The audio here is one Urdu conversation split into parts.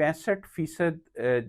65%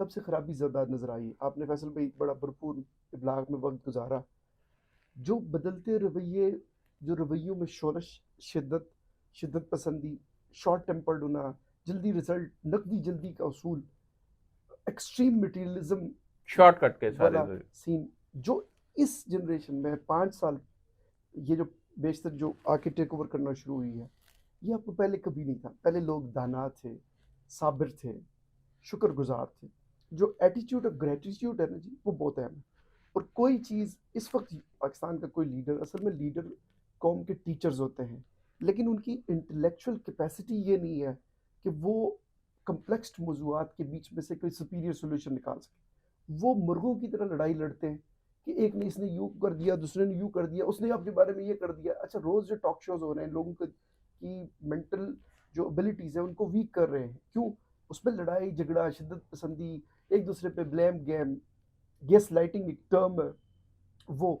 تب سے خرابی زیادہ نظر آئی. آپ نے فیصل بھائی بڑا بھرپور ابلاغ میں وقت گزارا. جو بدلتے رویے، جو رویوں میں شورش، شدت، شدت پسندی، شارٹ ٹیمپرڈ ہونا، جلدی رزلٹ، نقدی جلدی کا اصول، ایکسٹریم مٹیریلزم شارٹ کٹ کے سارے والا سین، جو اس جنریشن میں 5 سال یہ جو بیشتر جو آ کے ٹیک اوور کرنا شروع ہوئی ہے، یہ آپ کو پہلے کبھی نہیں تھا. پہلے لوگ دانا تھے، صابر تھے، شکر گزار تھے. جو ایٹیٹیوڈ آف گریٹیٹیوڈ ہے نا جی، وہ بہت اہم ہے. اور کوئی چیز اس وقت پاکستان کا کوئی لیڈر، اصل میں لیڈر قوم کے ٹیچرز ہوتے ہیں، لیکن ان کی انٹلیکچوئل کیپیسٹی یہ نہیں ہے کہ وہ کمپلیکسڈ موضوعات کے بیچ میں سے کوئی سپیریئر سولوشن نکال سکے. وہ مرغوں کی طرح لڑائی لڑتے ہیں کہ ایک نے اس نے یوں کر دیا، دوسرے نے یوں کر دیا، اس نے اپنے بارے میں یہ کر دیا. اچھا، روز جو ٹاک شوز ہو رہے ہیں لوگوں کی مینٹل جو ابیلٹیز ہیں ان کو ویک کر رہے ہیں. کیوں؟ اس میں لڑائی جھگڑا، شدت پسندی، ایک دوسرے پہ بلیم گیم، گیس لائٹنگ ایک ٹرم ہے وہ،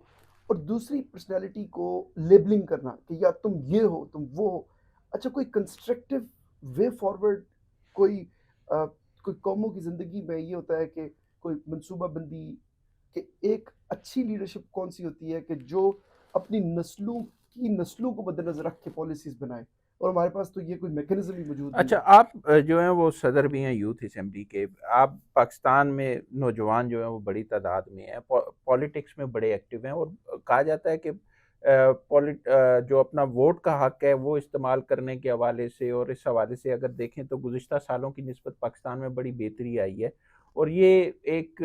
اور دوسری پرسنالٹی کو لیبلنگ کرنا کہ یا تم یہ ہو، تم وہ ہو. اچھا، کوئی کنسٹرکٹیو وے فارورڈ، کوئی کوئی قوموں کی زندگی میں یہ ہوتا ہے کہ کوئی منصوبہ بندی، کہ ایک اچھی لیڈرشپ کون سی ہوتی ہے کہ جو اپنی نسلوں کو مد نظر رکھ کے پالیسیز بنائے. اور ہمارے پاس تو یہ کوئی میکینزم ہی موجود نہیں اچھا، ہے. آپ جو ہیں وہ صدر بھی ہیں یوتھ اسمبلی کے. آپ پاکستان میں نوجوان جو ہیں وہ بڑی تعداد میں ہیں، پولیٹکس میں بڑے ایکٹیو ہیں، اور کہا جاتا ہے کہ جو اپنا ووٹ کا حق ہے وہ استعمال کرنے کے حوالے سے اور اس حوالے سے اگر دیکھیں تو گزشتہ سالوں کی نسبت پاکستان میں بڑی بہتری آئی ہے، اور یہ ایک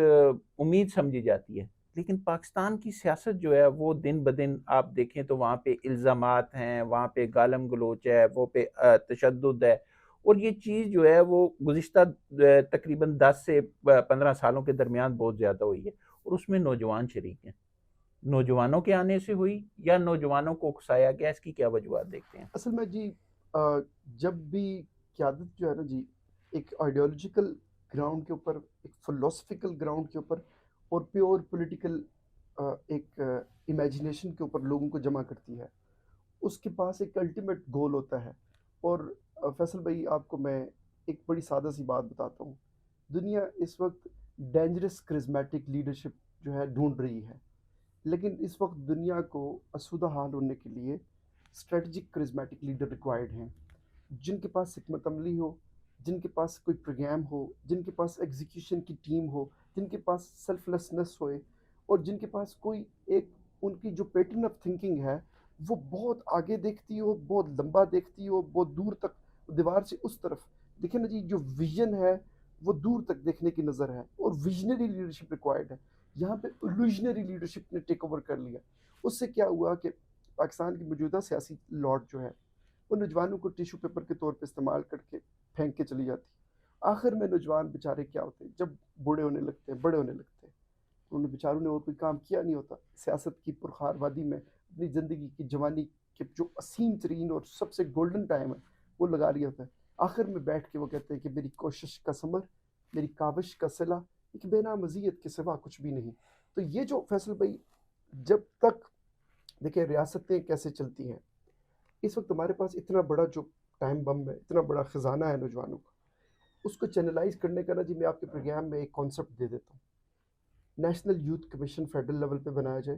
امید سمجھی جاتی ہے. لیکن پاکستان کی سیاست جو ہے وہ دن بدن آپ دیکھیں تو وہاں پہ الزامات ہیں، وہاں پہ گالم گلوچ ہے، وہ پہ تشدد ہے، اور یہ چیز جو ہے وہ گزشتہ تقریباً 10 سے 15 سالوں کے درمیان بہت زیادہ ہوئی ہے، اور اس میں نوجوان شریک ہیں. نوجوانوں کے آنے سے ہوئی یا نوجوانوں کو اکسایا گیا؟ اس کی کیا وجوہات دیکھتے ہیں؟ اصل میں جی جب بھی قیادت جو ہے نا جی، ایک آئیڈیالوجیکل گراؤنڈ کے اوپر، ایک فلسفیکل گراؤنڈ کے اوپر، اور پیور پولیٹیکل ایک امیجنیشن کے اوپر لوگوں کو جمع کرتی ہے، اس کے پاس ایک الٹیمیٹ گول ہوتا ہے. اور فیصل بھائی، آپ کو میں ایک بڑی سادہ سی بات بتاتا ہوں. دنیا اس وقت ڈینجرس کرزمیٹک لیڈرشپ جو ہے ڈھونڈ رہی ہے، لیکن اس وقت دنیا کو اسودہ حال ہونے کے لیے اسٹریٹجک کرزمیٹک لیڈر ریکوائرڈ ہیں، جن کے پاس حکمت عملی ہو، جن کے پاس کوئی پروگرام ہو، جن کے پاس ایگزیکیوشن کی ٹیم ہو، جن کے پاس سیلف لیسنس ہوئے، اور جن کے پاس کوئی ایک ان کی جو پیٹرن آف تھنکنگ ہے وہ بہت آگے دیکھتی ہو، بہت لمبا دیکھتی ہو، بہت دور تک، دیوار سے اس طرف دیکھیں نا جی. جو ویژن ہے وہ دور تک دیکھنے کی نظر ہے، اور ویژنری لیڈرشپ ریکوائرڈ ہے. یہاں پہ الوژنری لیڈرشپ نے ٹیک اوور کر لیا. اس سے کیا ہوا کہ پاکستان کی موجودہ سیاسی لاٹ جو ہے وہ نوجوانوں کو ٹیشو پیپر کے طور پہ استعمال کر کے پھینک کے چلی جاتی. آخر میں نوجوان بیچارے کیا ہوتے ہیں جب بوڑھے ہونے لگتے ہیں، بڑے ہونے لگتے ہیں، انہوں نے بیچاروں نے وہ کوئی کام کیا نہیں ہوتا. سیاست کی پرخار وادی میں اپنی زندگی کی جوانی کے جو عظیم ترین اور سب سے گولڈن ٹائم ہے وہ لگا لیا ہوتا ہے. آخر میں بیٹھ کے وہ کہتے ہیں کہ میری کوشش کا ثمر، میری کاوش کا صلہ ایک بے نام اذیت کے سوا کچھ بھی نہیں. تو یہ جو فیصل بھائی، جب تک دیکھیں ریاستیں کیسے چلتی ہیں، اس وقت ہمارے پاس اتنا بڑا جو ٹائم بم ہے، اتنا بڑا خزانہ ہے نوجوانوں کا، اس کو چینلائز کرنے کا نا جی، میں آپ کے پروگرام میں ایک کانسیپٹ دے دیتا ہوں. National youth commission federal level پہ بنایا جائے.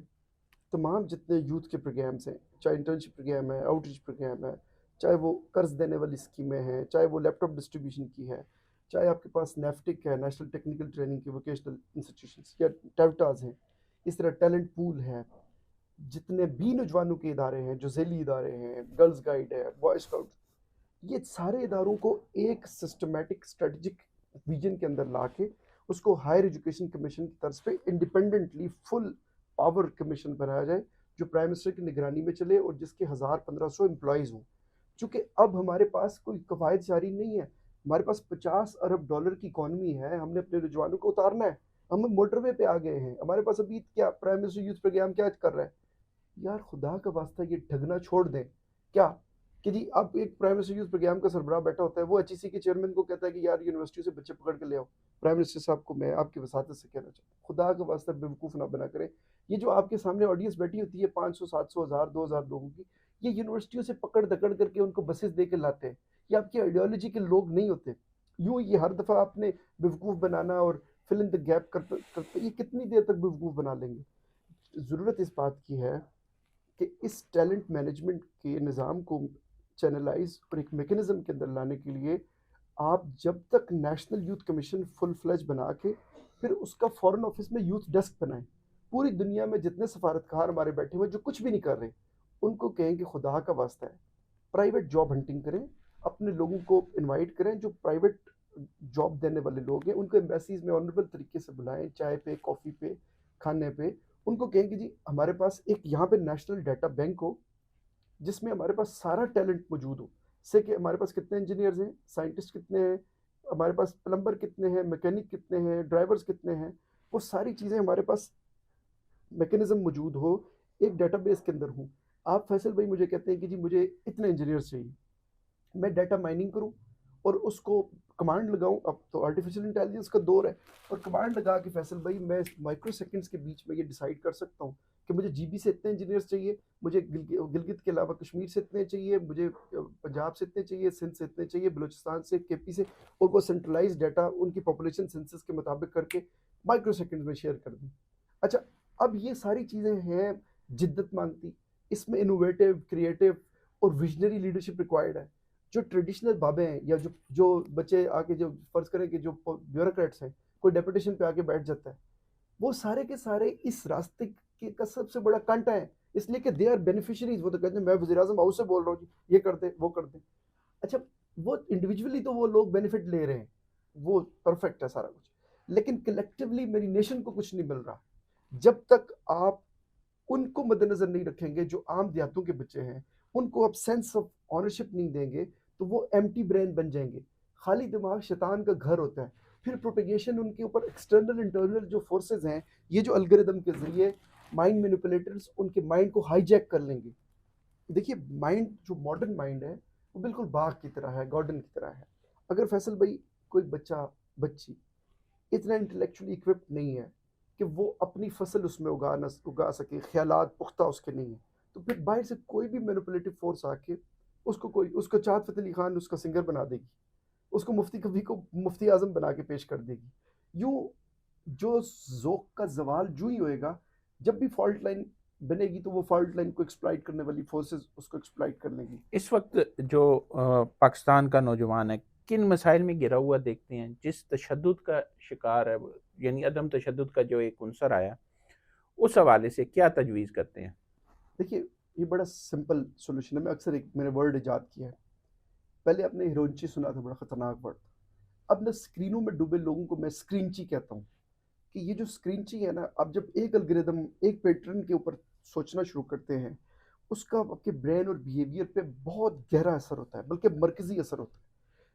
تمام جتنے یوتھ کے پروگرامس ہیں، چاہے انٹرنشپ پروگرام ہے، آؤٹ ریچ پروگرام ہے، چاہے وہ قرض دینے والی اسکیمیں ہیں، چاہے وہ لیپ ٹاپ ڈسٹریبیوشن کی ہے، چاہے آپ کے پاس نیفٹک ہے، نیشنل ٹیکنیکل ٹریننگ کی ووکیشنل انسٹیٹیوشنس، یا ٹیوٹاز ہیں، اس طرح ٹیلنٹ پول ہے. جتنے بھی نوجوانوں کے ادارے ہیں، جو ذیلی ادارے ہیں، گرلز گائیڈ ہے، بوائے اسکاؤٹ، یہ سارے اداروں کو ایک سسٹمیٹک اسٹریٹجک ویژن کے اندر لا کے اس کو ہائر ایجوکیشن کمیشن کی طرف پہ انڈیپینڈنٹلی فل پاور کمیشن بنایا جائے، جو پرائم منسٹر کی نگرانی میں چلے اور جس کے 1000-1500 امپلائیز ہوں. چونکہ اب ہمارے پاس کوئی قواعد جاری نہیں ہے، ہمارے پاس $50 ارب کی اکانومی ہے، ہم نے اپنے نوجوانوں کو اتارنا ہے. ہم موٹر وے پہ آ گئے ہیں، ہمارے پاس ابھی کیا پرائم منسٹر یوتھ پروگرام کیا کر رہا ہے؟ یار خدا کا واسطہ یہ ٹھگنا چھوڑ دیں. کیا کہ جی اب ایک پرائم منسٹر یوتھ پروگرام کا سربراہ بیٹھا ہوتا ہے، وہ ایچ ای سی کے چیئرمین کو کہتا ہے کہ یار یونیورسٹیوں سے بچے پکڑ کے لے آؤ. پرائم منسٹر صاحب کو میں آپ کی وساطت سے کہنا چاہتا ہوں، خدا کا واسطہ بیوقوف نہ بنا کریں. یہ جو آپ کے سامنے آڈینس بیٹھی ہوتی ہے 500 700 1000 2000 لوگوں کی، یہ یونیورسٹیوں سے پکڑ دکڑ کر کے ان کو بسز دے کے لاتے ہیں. یہ آپ کی آئیڈیالوجی کے لوگ نہیں ہوتے. یوں یہ ہر دفعہ آپ نے بیوقوف بنانا اور فل ان دا گیپ کرتے یہ کتنی دیر تک بیوقوف بنا لیں گے؟ ضرورت اس بات کی ہے کہ اس ٹیلنٹ مینجمنٹ کے نظام کو چینلائز اور ایک میکنزم کے اندر لانے کے لیے آپ جب تک نیشنل یوتھ کمیشن فل فلیج بنا کے پھر اس کا فورن آفس میں یوتھ ڈیسک بنائیں. پوری دنیا میں جتنے سفارتکار ہمارے بیٹھے ہوئے جو کچھ بھی نہیں کر رہے ان کو کہیں کہ خدا کا واسطہ ہے پرائیویٹ جاب ہنٹنگ کریں, اپنے لوگوں کو انوائٹ کریں جو پرائیویٹ جاب دینے والے لوگ ہیں ان کو ایمبیسیز میں آنریبل طریقے سے بلائیں, چائے پہ, کافی پہ, کھانے پہ. ان کو کہیں کہ جی ہمارے پاس ایک یہاں پہ نیشنل ڈیٹا بینک ہو جس میں ہمارے پاس سارا ٹیلنٹ موجود ہو, سے کہ ہمارے پاس کتنے انجینئرز ہیں, سائنٹسٹ کتنے ہیں, ہمارے پاس پلمبر کتنے ہیں, میکینک کتنے ہیں, ڈرائیورز کتنے ہیں, وہ ساری چیزیں ہمارے پاس میکینزم موجود ہو ایک ڈیٹا بیس کے اندر ہوں. آپ فیصل بھائی مجھے کہتے ہیں کہ جی مجھے اتنے انجینئرز چاہیے, میں ڈیٹا مائننگ کروں اور اس کو کمانڈ لگاؤں. اب تو آرٹیفیشیل انٹیلیجنس کا دور ہے, اور کمانڈ لگا کے فیصل بھائی میں مائکرو سیکنڈز کے بیچ میں یہ ڈیسائیڈ کر سکتا ہوں کہ مجھے جی بی سے اتنے انجینئرز چاہیے, مجھے گلگت کے علاوہ کشمیر سے اتنے چاہیے, مجھے پنجاب سے اتنے چاہیے, سندھ سے اتنے چاہیے, بلوچستان سے, کے پی سے, اور وہ سینٹرلائز ڈیٹا ان کی پاپولیشن سینسس کے مطابق کر کے مائکرو سیکنڈز میں شیئر کر دیں. اچھا اب یہ ساری چیزیں ہیں جدت مانگتی, اس میں انوویٹو, کریٹو اور ویژنری لیڈرشپ ریکوائرڈ ہے. جو ٹریڈیشنل بابے ہیں یا جو بچے آ کے جو فرض کریں کہ جو بیوروکریٹس ہیں, کوئی ڈیپوٹیشن پہ آ کے بیٹھ جاتا ہے, وہ سارے کے سارے اس راستے کا سب سے بڑا کانٹا ہے, اس لیے کہ دے آر بینیفیشریز. وہ تو کہتے ہیں میں وزیر اعظم ہاؤس سے بول رہا ہوں جی یہ کر دیں وہ کر دیں. اچھا وہ انڈیویجولی تو وہ لوگ بینیفٹ لے رہے ہیں, وہ پرفیکٹ ہے سارا کچھ, لیکن کلیکٹیولی میری نیشن کو کچھ نہیں مل رہا. جب تک آپ ان کو مد نظر نہیں رکھیں گے جو عام دیہاتوں کے بچے ہیں, ان کو آپ سینس آف آنرشپ نہیں دیں گے تو وہ ایمٹی برین بن جائیں گے. خالی دماغ شیطان کا گھر ہوتا ہے. پھر پروپیگیشن ان کے اوپر ایکسٹرنل انٹرنل جو فورسز ہیں, یہ جو الگوریدم کے ذریعے مائنڈ مینیپولیٹرز ان کے مائنڈ کو ہائی جیک کر لیں گے. دیکھیے مائنڈ جو ماڈرن مائنڈ ہے وہ بالکل باغ کی طرح ہے, گارڈن کی طرح ہے. اگر فیصل بھائی کوئی بچہ بچی اتنا انٹلیکچولی اکوپڈ نہیں ہے کہ وہ اپنی فصل اس میں اگا سکے, خیالات پختہ اس کے نہیں ہیں, تو پھر باہر سے کوئی بھی مینیپولیٹو فورس آ کے اس کو چاہت فتح علی خان اس کا سنگر بنا دے گی, اس کو مفتی کبھی کو مفتی اعظم بنا کے پیش کر دے گی. یوں جو ذوق کا زوال جو ہی ہوئے گا, جب بھی فالٹ لائن بنے گی تو وہ فالٹ لائن کو ایکسپلائٹ کرنے والی فورسز اس کو ایکسپلائٹ کر لیں گی. اس وقت جو پاکستان کا نوجوان ہے کن مسائل میں گرا ہوا دیکھتے ہیں؟ جس تشدد کا شکار ہے, یعنی عدم تشدد کا جو ایک عنصر آیا, اس حوالے سے کیا تجویز کرتے ہیں؟ دیکھیے یہ بڑا سمپل سولوشن ہے. میں اکثر ایک میں نے ورڈ ایجاد کیا ہے, پہلے آپ نے ہیرونچی سنا تھا, بڑا خطرناک ورڈ. اب نہ اسکرینوں میں ڈوبے لوگوں کو میں اسکرینچی کہتا ہوں, کہ یہ جو اسکرینچی ہے نا, اب جب ایک الگوریدم ایک پیٹرن کے اوپر سوچنا شروع کرتے ہیں, اس کا آپ کے برین اور بیہیویئر پہ بہت گہرا اثر ہوتا ہے, بلکہ مرکزی اثر ہوتا ہے.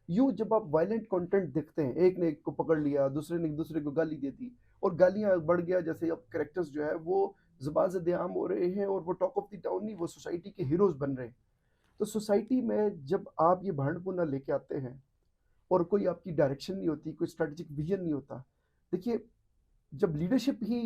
یوں جب آپ وائلنٹ کنٹینٹ دیکھتے ہیں, ایک نے ایک کو پکڑ لیا, دوسرے نے دوسرے کو گالی دے دی, اور گالیاں بڑھ گیا, جیسے اب کریکٹرز جو ہے وہ زبان سے عام ہو رہے ہیں, اور وہ ٹاک آف دی ٹاؤن نہیں, وہ سوسائٹی کے ہیروز بن رہے ہیں. تو سوسائٹی میں جب آپ یہ بھانڈ پونا لے کے آتے ہیں اور کوئی آپ کی ڈائریکشن نہیں ہوتی, کوئی اسٹریٹجک ویژن نہیں ہوتا. دیکھیے جب لیڈرشپ ہی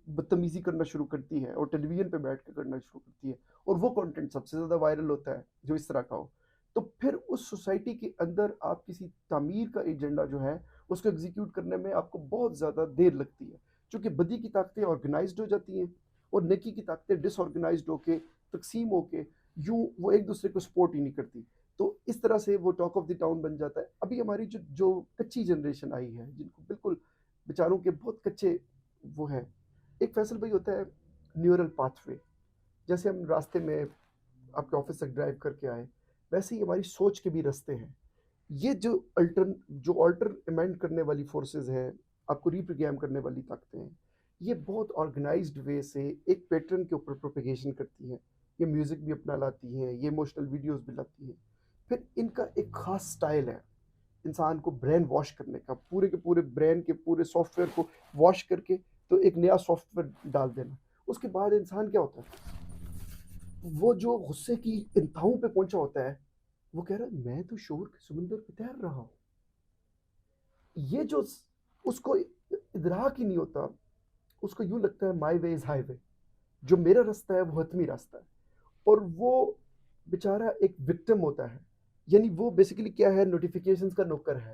بدتمیزی کرنا شروع کرتی ہے اور ٹیلی ویژن پہ بیٹھ کے کرنا شروع کرتی ہے, اور وہ کنٹینٹ سب سے زیادہ وائرل ہوتا ہے جو اس طرح کا ہو, تو پھر اس سوسائٹی کے اندر آپ کسی تعمیر کا ایجنڈا جو ہے اس کو ایگزیکیوٹ کرنے میں آپ کو بہت زیادہ دیر لگتی ہے, چونکہ بدی کی طاقتیں آرگنائزڈ ہو جاتی ہیں اور نیکی کی طاقتیں ڈس آرگنائزڈ ہو کے تقسیم ہو کے یوں وہ ایک دوسرے کو سپورٹ ہی نہیں کرتی. تو اس طرح سے وہ ٹاک آف دی ٹاؤن بن جاتا ہے. ابھی ہماری جو کچی جنریشن آئی ہے, جن کو بالکل بیچاروں کے بہت کچے وہ ہیں, ایک فیصل بھائی ہوتا ہے نیورل پاتھ وے. جیسے ہم راستے میں آپ کے آفس تک ڈرائیو کر کے آئے, ویسے ہی ہماری سوچ کے بھی راستے ہیں. یہ جو آلٹر ایمینڈ کرنے والی فورسز ہیں, آپ کو ریپروگرام کرنے والی طاقتیں ہیں, یہ بہت آرگنائزڈ وے سے ایک پیٹرن کے اوپر پروپیگیشن کرتی ہیں. یہ میوزک بھی اپنا لاتی ہیں, یہ ایموشنل ویڈیوز بھی لاتی ہیں. پھر ان کا ایک خاص سٹائل ہے انسان کو برین واش کرنے کا, پورے کے پورے برین کے پورے سافٹ ویئر کو واش کر کے تو ایک نیا سافٹ ویئر ڈال دینا. اس کے بعد انسان کیا ہوتا ہے, وہ جو غصے کی انتہاؤں پہ پہنچا ہوتا ہے, وہ کہہ رہا ہے میں تو شعور کے سمندر پہ تیر رہا ہوں. یہ جو اس کو ادراک ہی نہیں ہوتا, اس کو یوں لگتا ہے مائی وے از ہائی وے, جو میرا راستہ ہے وہ حتمی راستہ ہے. اور وہ بیچارہ ایک وکٹم ہوتا ہے, یعنی وہ بیسیکلی کیا ہے, نوٹیفیکیشنز کا نوکر ہے.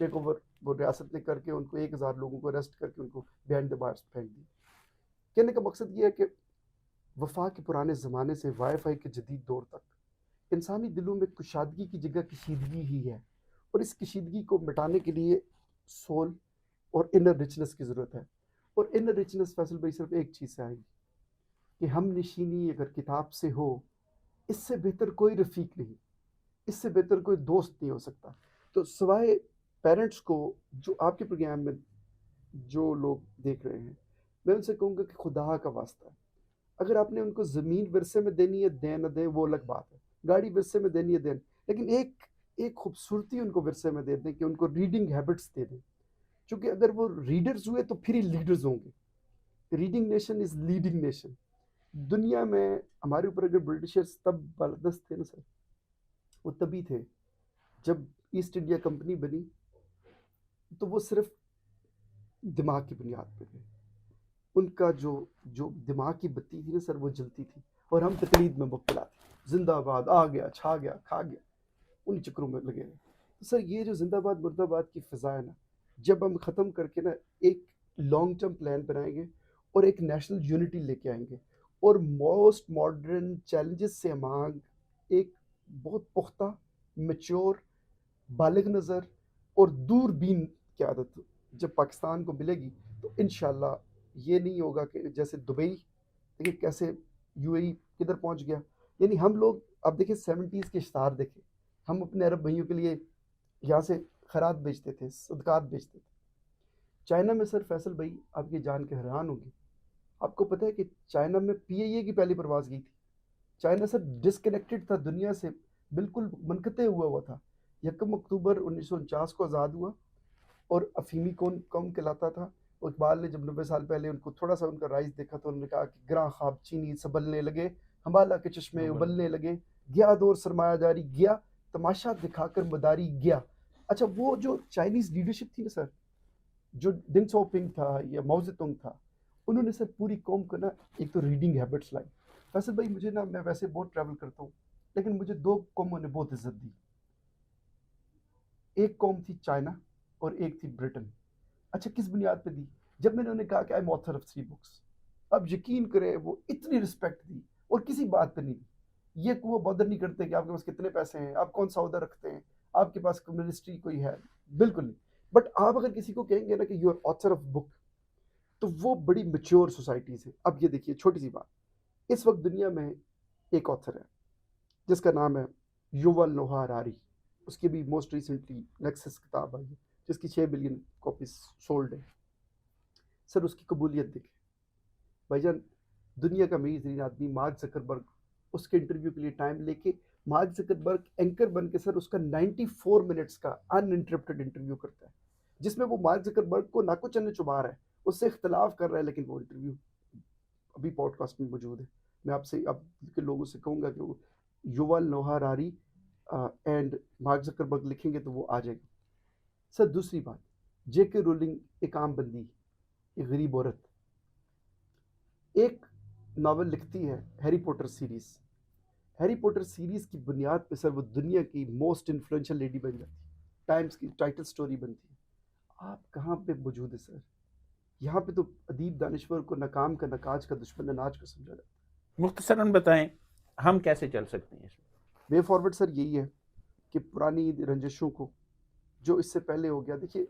ٹیک اوور وہ ریاست نے کر کے ان کو 1000 لوگوں کو اریسٹ کر کے ان کو بیہائنڈ دا بارس پھینک دی. کہنے کا مقصد یہ ہے کہ وفا کے پرانے زمانے سے وائی فائی کے جدید دور تک انسانی دلوں میں کشادگی کی جگہ کشیدگی ہی ہے، اور اس کشیدگی کو مٹانے کے لیے سول اور انر ریچنس کی ضرورت ہے. اور انر ریچنس فیصل بھائی صرف ایک چیز سے آئے گی کہ ہم نشینی اگر کتاب سے ہو، اس سے بہتر کوئی رفیق نہیں، اس سے بہتر کوئی دوست نہیں ہو سکتا. تو سوائے پیرنٹس کو جو آپ کے پروگرام میں جو لوگ دیکھ رہے ہیں، میں ان سے کہوں گا کہ خدا کا واسطہ ہے، اگر آپ نے ان کو زمین ورثے میں دینی ہے دیں نہ دیں وہ الگ بات ہے، گاڑی ورثے میں دینی ہے دیں، لیکن ایک خوبصورتی ان کو ورثے میں دے دیں کہ ان کو ریڈنگ ہیبٹس دے دیں، چونکہ اگر وہ ریڈرز ہوئے تو پھر ہی لیڈرز ہوں گے. Reading nation is leading nation. دنیا میں ہمارے اوپر اگر برٹشرز تب بالادست تھے نا سر، وہ تبھی تھے جب ایسٹ انڈیا کمپنی بنی، تو وہ صرف دماغ کی بنیاد پہ تھے. ان کا جو دماغ کی بتی تھی نا سر وہ جلتی تھی، اور ہم تقلید میں مبتلا تھے. زندہ آباد آ گیا چھا گیا کھا گیا، انہیں چکروں میں لگے رہے. تو سر یہ جو زندہ آباد مرد آباد کی فضا ہے نا، جب ہم ختم کر کے نا ایک لانگ ٹرم پلان بنائیں گے اور ایک نیشنل یونٹی لے کے آئیں گے، اور موسٹ ماڈرن چیلنجز سے ہم ایک بہت پختہ میچور بالغ نظر اور دور بین کی عادت جب پاکستان کو ملے گی، تو انشاءاللہ یہ نہیں ہوگا کہ جیسے دبئی دیکھیں کیسے یو اے ای کدھر پہنچ گیا. یعنی ہم لوگ اب دیکھیں 70s کے اشتہار دیکھیں، ہم اپنے عرب بھائیوں کے لیے یہاں سے خیرات بیچتے تھے، صدقات بیچتے تھے. چائنا میں سر فیصل بھائی آپ یہ جان کے حیران ہوگی، آپ کو پتہ ہے کہ چائنا میں پی اے کی پہلی پرواز گئی تھی. چائنا سر ڈسکنیکٹڈ تھا دنیا سے، بالکل منقطع ہوا تھا. 1 اکتوبر 1949 کو آزاد ہوا، اور افیمی کون قوم کہلاتا تھا. اقبال نے جب 90 سال پہلے ان کو تھوڑا سا ان کا رائز دیکھا تو انہوں نے کہا کہ گراں خواب چینی سنبھلنے لگے، ہمالہ کے چشمے ابلنے لگے، گیا دور سرمایہ داری گیا، تماشا دکھا کر مداری گیا. اچھا وہ جو چائنیز لیڈرشپ تھی نا سر، جو ڈنگ سو پنگ تھا یا ماؤ زے تونگ تھا، انہوں نے سر پوری قوم کو نا ایک تو ریڈنگ ہیبٹس لائی. فیصل بھائی مجھے نا، میں ویسے بہت ٹریول کرتا ہوں، لیکن مجھے 2 قوموں نے بہت عزت دی. ایک قوم تھی چائنا اور ایک تھی برٹن. اچھا کس بنیاد پہ دی؟ جب میں نے انہیں کہا کہ I am author of 3 books، اب یقین کریں وہ اتنی رسپیکٹ دی اور کسی بات پہ نہیں دی. یہ وہ بادر نہیں کرتے کہ آپ کے پاس کتنے پیسے ہیں، آپ کون سا عہدہ رکھتے ہیں، آپ کے پاس منسٹری کوئی ہے، بالکل نہیں. بٹ آپ اگر کسی کو کہیں گے نا کہ you are author of book, تو وہ بڑی میچور سوسائٹیز ہے. اب یہ دیکھیے چھوٹی سی بات، اس وقت دنیا میں ایک آتھر ہے جس کا نام ہے یوول نوہا ہراری. اس کی بھی موسٹ ریسنٹلی نیکسس کتاب آئی ہے جس کی 6 بلین کاپیز سولڈ ہے. سر اس کی قبولیت دیکھیں بھائی جان، دنیا کا امیر ترین آدمی مارک زکربرگ، اس کے انٹرویو کے لیے ٹائم لے کے مارک زکربرگ اینکر بن کے سر اس کا 94 منٹس کا ان انٹرپٹڈ انٹرویو کرتا ہے، جس میں وہ مارک زکربرگ کو ناکو چنے چبا رہا ہے، اس سے اختلاف کر رہا ہے، لیکن وہ انٹرویو ابھی پوڈ کاسٹ میں موجود ہے. میں آپ سے اب کے لوگوں سے کہوں گا کہ وہ یوول نوہا ہراری اینڈ مارک زکربرگ لکھیں گے تو وہ آ جائے گا. سر دوسری بات، جے کے رولنگ ایک عام بندی، ایک غریب عورت، ایک ناول لکھتی ہے Harry Potter series. Harry Potter series کی بنیاد پہ سر وہ دنیا کی موسٹ انفلوئنشل لیڈی بن جاتی ہے، ٹائمز کی ٹائٹل سٹوری بنتی ہے. آپ کہاں پہ موجود ہے سر؟ یہاں پہ تو ادیب دانشور کو ناکام کا نکاج کا دشمن اناج کو سمجھا جاتا ہے. مختصراً بتائیں ہم کیسے چل سکتے ہیں اس میں؟ وے فارورڈ سر یہی ہے کہ پرانی رنجشوں کو جو اس سے پہلے ہو گیا، دیکھیے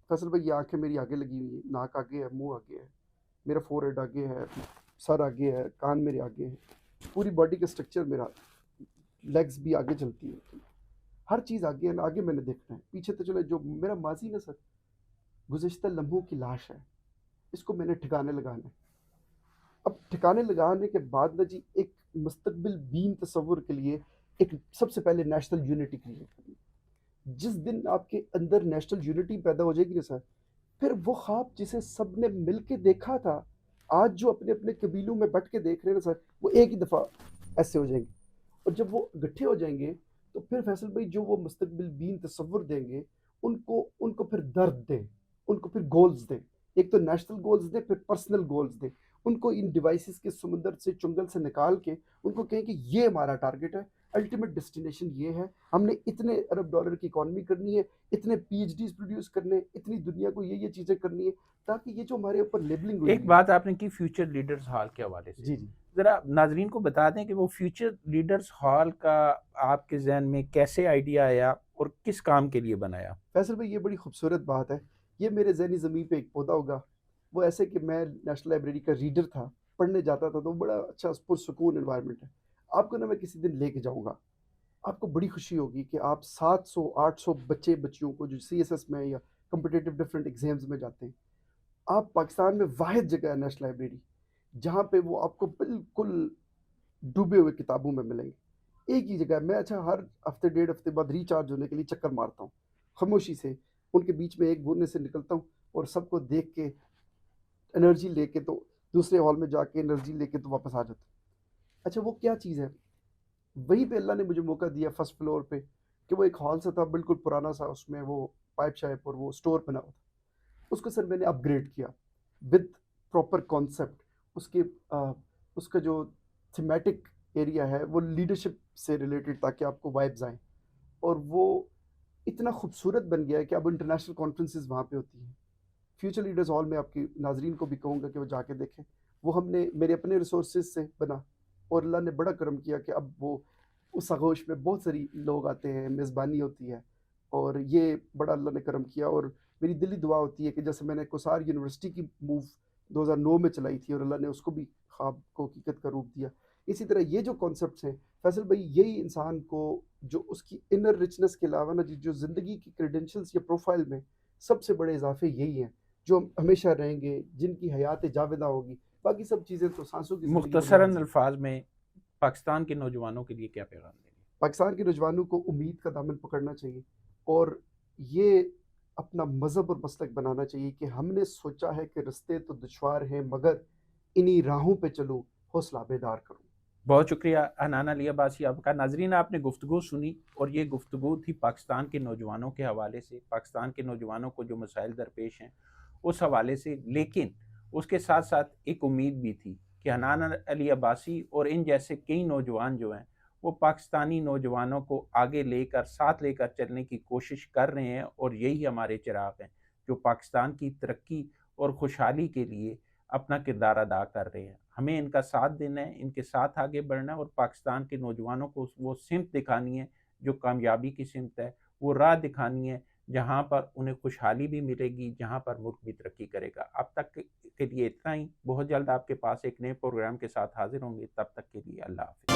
فیصل بھائی یہ آنکھیں میری آگے لگی ہوئی ہیں، ناک آگے ہے، منہ آگے ہے، میرا فور ہیڈ آگے ہے، سر آگے ہے، کان میرے آگے ہے، پوری باڈی کا اسٹرکچر میرا، لیگز بھی آگے چلتی ہے، ہر چیز آگے ہے نا، آگے میں نے دیکھنا ہے، پیچھے تو چلے جو میرا ماضی نا سر گزشتہ لمحوں کی لاش ہے، اس کو میں نے ٹھکانے لگانا ہے. اب ٹھکانے لگانے کے بعد نا جی ایک مستقبل بین تصور کے لیے ایک سب سے پہلے نیشنل یونٹی کریٹ کرنی. جس دن آپ کے اندر نیشنل یونٹی پیدا ہو جائے گی نا سر، پھر وہ خواب جسے سب نے مل کے دیکھا تھا، آج جو اپنے اپنے قبیلوں میں بٹ کے دیکھ رہے ہیں نا سر، وہ ایک ہی دفعہ ایسے ہو جائیں گے. اور جب وہ اکٹھے ہو جائیں گے تو پھر فیصل بھائی جو وہ مستقبل بین تصور دیں گے، ان کو پھر درد دیں، ان کو پھر گولز دیں. ایک تو نیشنل گولز دیں، پھر پرسنل گولز دیں. ان کو ان ڈیوائسز کے سمندر سے چنگل سے نکال کے ان کو کہیں کہ یہ ہمارا ٹارگٹ ہے، الٹیمیٹ ڈیسٹینیشن یہ ہے، ہم نے اتنے ارب ڈالر کی اکانومی کرنی ہے، اتنے پی ایچ ڈیز پروڈیوس کرنے، اتنی دنیا کو یہ چیزیں کرنی ہے، تاکہ یہ جو ہمارے اوپر لیبلنگ ہوئی ایک بات آپ نے کی فیوچر لیڈرز ہال کے حوالے سے، جی جی ذرا ناظرین کو بتا دیں کہ وہ فیوچر لیڈرز ہال کا آپ کے ذہن میں کیسے آئیڈیا آیا اور کس کام کے لیے بنایا؟ فیصل بھائی، یہ بڑی خوبصورت بات ہے. یہ میرے ذہنی زمین پہ ایک پودا ہوگا. وہ ایسے کہ میں نیشنل لائبریری کا ریڈر تھا، پڑھنے جاتا تھا، تو بڑا اچھا پرسکون انوائرمنٹ ہے. آپ کو نا میں کسی دن لے کے جاؤں گا، آپ کو بڑی خوشی ہوگی کہ آپ 700-800 بچیوں کو جو سی ایس ایس میں یا کمپٹیٹیو ڈفرینٹ ایگزامز میں جاتے ہیں، آپ پاکستان میں واحد جگہ ہے نیشنل لائبریری جہاں پہ وہ آپ کو بالکل ڈوبے ہوئے کتابوں میں ملیں گے. ایک ہی جگہ ہے. میں اچھا ہر ہفتے 1.5 ہفتے بعد ریچارج ہونے کے لیے چکر مارتا ہوں خاموشی سے، ان کے بیچ میں ایک گونے سے نکلتا ہوں اور سب کو دیکھ کے انرجی لے کے تو دوسرے ہال میں جا کے انرجی لے کے تو واپس آ جاتا ہوں. اچھا وہ کیا چیز ہے؟ وہیں پہ اللہ نے مجھے موقع دیا فرسٹ فلور پہ کہ وہ ایک ہال سا تھا بالکل پرانا سا، اس میں وہ پائپ شائپ اور وہ سٹور بنا ہوا تھا. اس کو سر میں نے اپ گریڈ کیا وتھ پراپر کانسیپٹ. اس کا جو تھیمیٹک ایریا ہے وہ لیڈرشپ سے ریلیٹڈ، تاکہ آپ کو وائبز آئیں. اور وہ اتنا خوبصورت بن گیا ہے کہ اب انٹرنیشنل کانفرنسز وہاں پہ ہوتی ہیں. فیوچر لیڈرز ہال میں آپ کی ناظرین کو بھی کہوں گا کہ وہ جا کے دیکھیں. وہ ہم نے میرے اپنے ریسورسز سے بنا، اور اللہ نے بڑا کرم کیا کہ اب وہ اس آغوش میں بہت ساری لوگ آتے ہیں، میزبانی ہوتی ہے، اور یہ بڑا اللہ نے کرم کیا. اور میری دلی دعا ہوتی ہے کہ جیسے میں نے کوسار یونیورسٹی کی موو 2009 میں چلائی تھی اور اللہ نے اس کو بھی خواب کو حقیقت کا روپ دیا، اسی طرح یہ جو کانسیپٹس ہیں فیصل بھائی، یہی انسان کو جو اس کی انر رچنس کے علاوہ نا جو زندگی کی کریڈینشلز یا پروفائل میں سب سے بڑے اضافے یہی ہیں جو ہم ہمیشہ رہیں گے، جن کی حیات جاودہ ہوگی. باقی سب چیزیں تو سانسوں کی زندگی. مختصراً الفاظ میں پاکستان کے نوجوانوں کے لیے کیا پیغام دیں گے؟ پاکستان کے نوجوانوں کو امید کا دامن پکڑنا چاہیے، اور یہ اپنا مذہب اور مسلک بنانا چاہیے کہ ہم نے سوچا ہے کہ رستے تو دشوار ہیں، مگر انہی راہوں پہ چلوں، حوصلہ بیدار کروں. بہت شکریہ حنان علی عباسی آپ کا. ناظرین، آپ نے گفتگو سنی، اور یہ گفتگو تھی پاکستان کے نوجوانوں کے حوالے سے، پاکستان کے نوجوانوں کو جو مسائل درپیش ہیں اس حوالے سے. لیکن اس کے ساتھ ساتھ ایک امید بھی تھی کہ حنان علی عباسی اور ان جیسے کئی نوجوان جو ہیں وہ پاکستانی نوجوانوں کو آگے لے کر، ساتھ لے کر چلنے کی کوشش کر رہے ہیں، اور یہی ہمارے چراغ ہیں جو پاکستان کی ترقی اور خوشحالی کے لیے اپنا کردار ادا کر رہے ہیں. ہمیں ان کا ساتھ دینا ہے، ان کے ساتھ آگے بڑھنا ہے، اور پاکستان کے نوجوانوں کو وہ سمت دکھانی ہے جو کامیابی کی سمت ہے، وہ راہ دکھانی ہے جہاں پر انہیں خوشحالی بھی ملے گی، جہاں پر ملک بھی ترقی کرے گا. اب تک کے لیے اتنا ہی. بہت جلد آپ کے پاس ایک نئے پروگرام کے ساتھ حاضر ہوں گے. تب تک کے لیے اللہ حافظ.